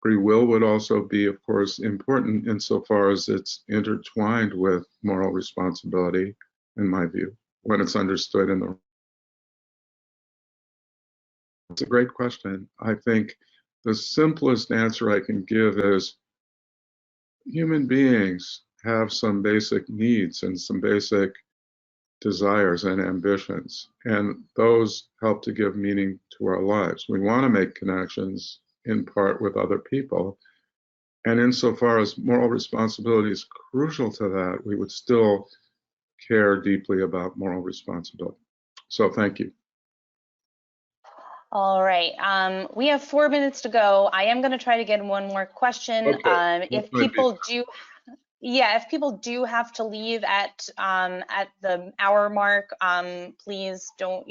Free will would also be, of course, important insofar as it's intertwined with moral responsibility, in my view. when it's understood in the. It's a great question. I think the simplest answer I can give is human beings have some basic needs and some basic desires and ambitions, and those help to give meaning to our lives. We want to make connections in part with other people, and insofar as moral responsibility is crucial to that, we would still care deeply about moral responsibility. So thank you. All right, we have 4 minutes to go. I am going to try to get in one more question. Okay. If people do, yeah, if people do have to leave at the hour mark, please don't,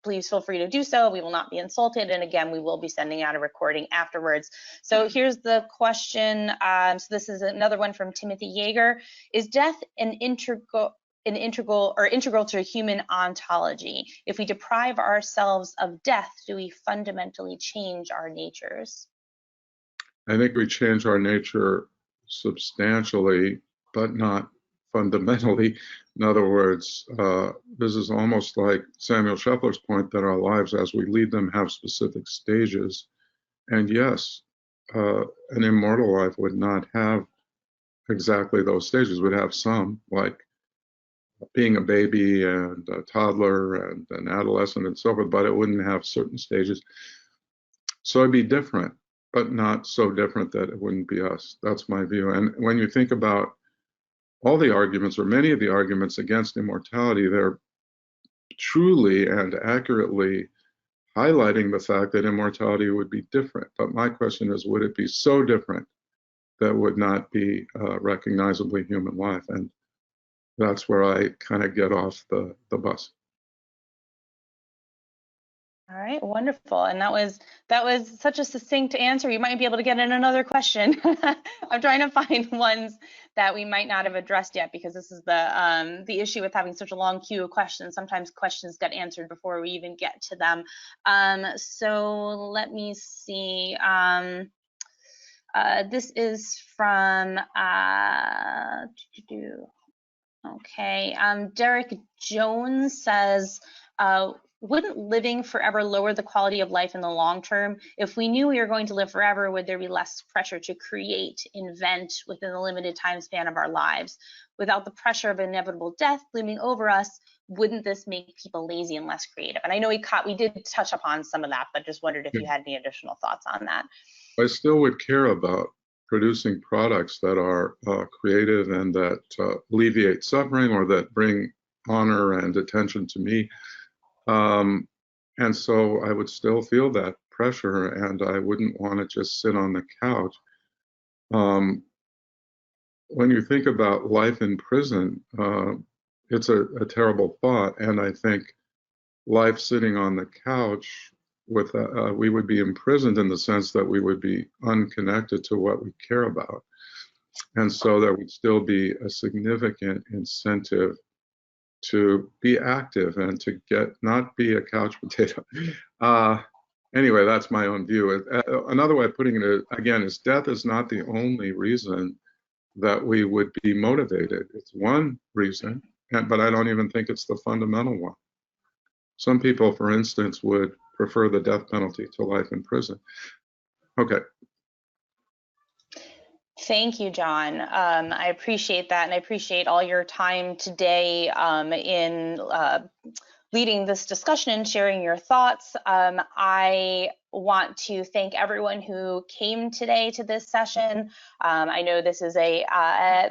please feel free to do so. We will not be insulted. And again, we will be sending out a recording afterwards. So here's the question. So this is another one from Timothy Yeager. Is death an integral to human ontology? If we deprive ourselves of death, do we fundamentally change our natures? I think we change our nature substantially, but not fundamentally. In other words, this is almost like Samuel Scheffler's point that our lives, as we lead them, have specific stages. And yes, an immortal life would not have exactly those stages, would have some, like being a baby and a toddler and an adolescent and so forth, but it wouldn't have certain stages. So it'd be different, but not so different that it wouldn't be us. That's my view. And when you think about all the arguments, or many of the arguments against immortality, they're truly and accurately highlighting the fact that immortality would be different. But my question is, would it be so different that would not be recognizably human life? And that's where I kind of get off the bus. All right, wonderful. And that was such a succinct answer. You might be able to get in another question. I'm trying to find ones that we might not have addressed yet, because this is the issue with having such a long queue of questions. Sometimes questions get answered before we even get to them. So let me see. This is from okay. Derek Jones says, wouldn't living forever lower the quality of life in the long term? If we knew we were going to live forever, would there be less pressure to create, invent within the limited time span of our lives? Without the pressure of inevitable death looming over us, wouldn't this make people lazy and less creative? And I know we did touch upon some of that, but just wondered if you had any additional thoughts on that. I still would care about producing products that are creative and that alleviate suffering, or that bring honor and attention to me. And so I would still feel that pressure, and I wouldn't want to just sit on the couch. When you think about life in prison, it's a terrible thought. And I think life sitting on the couch, with we would be imprisoned in the sense that we would be unconnected to what we care about. And so there would still be a significant incentive to be active and to not be a couch potato. Anyway, that's my own view. Another way of putting it, again, is death is not the only reason that we would be motivated. It's one reason, but I don't even think it's the fundamental one. Some people, for instance, would prefer the death penalty to life in prison. Okay. Thank you, John. I appreciate that, and I appreciate all your time today in leading this discussion and sharing your thoughts. I want to thank everyone who came today to this session. I know this is a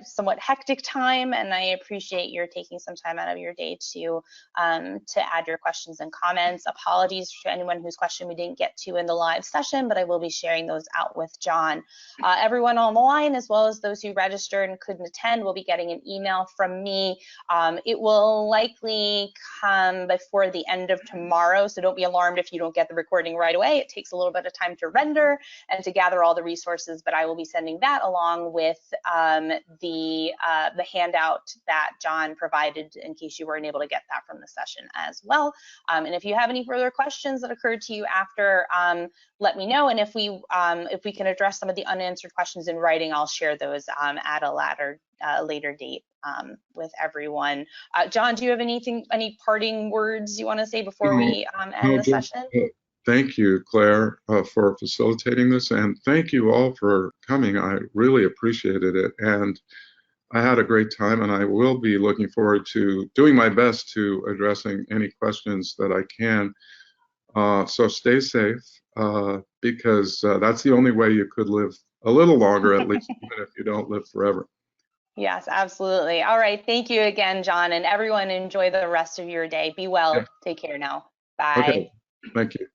somewhat hectic time, and I appreciate your taking some time out of your day to add your questions and comments. Apologies to anyone whose question we didn't get to in the live session, but I will be sharing those out with John. Everyone on the line, as well as those who registered and couldn't attend, will be getting an email from me. It will likely come before the end of tomorrow, so don't be alarmed if you don't get the recording right away. It takes a little bit of time to render and to gather all the resources, but I will be sending that along with the handout that John provided in case you weren't able to get that from the session as well. And if you have any further questions that occurred to you after, let me know. And if we can address some of the unanswered questions in writing, I'll share those at a later date with everyone. John, do you have any parting words you want to say before we end the session? Thank you, Claire, for facilitating this, and thank you all for coming. I really appreciated it, and I had a great time, and I will be looking forward to doing my best to addressing any questions that I can. So stay safe, because that's the only way you could live a little longer, at least, even if you don't live forever. Yes, absolutely. All right. Thank you again, John, and everyone enjoy the rest of your day. Be well. Yeah. Take care now. Bye. Okay. Thank you.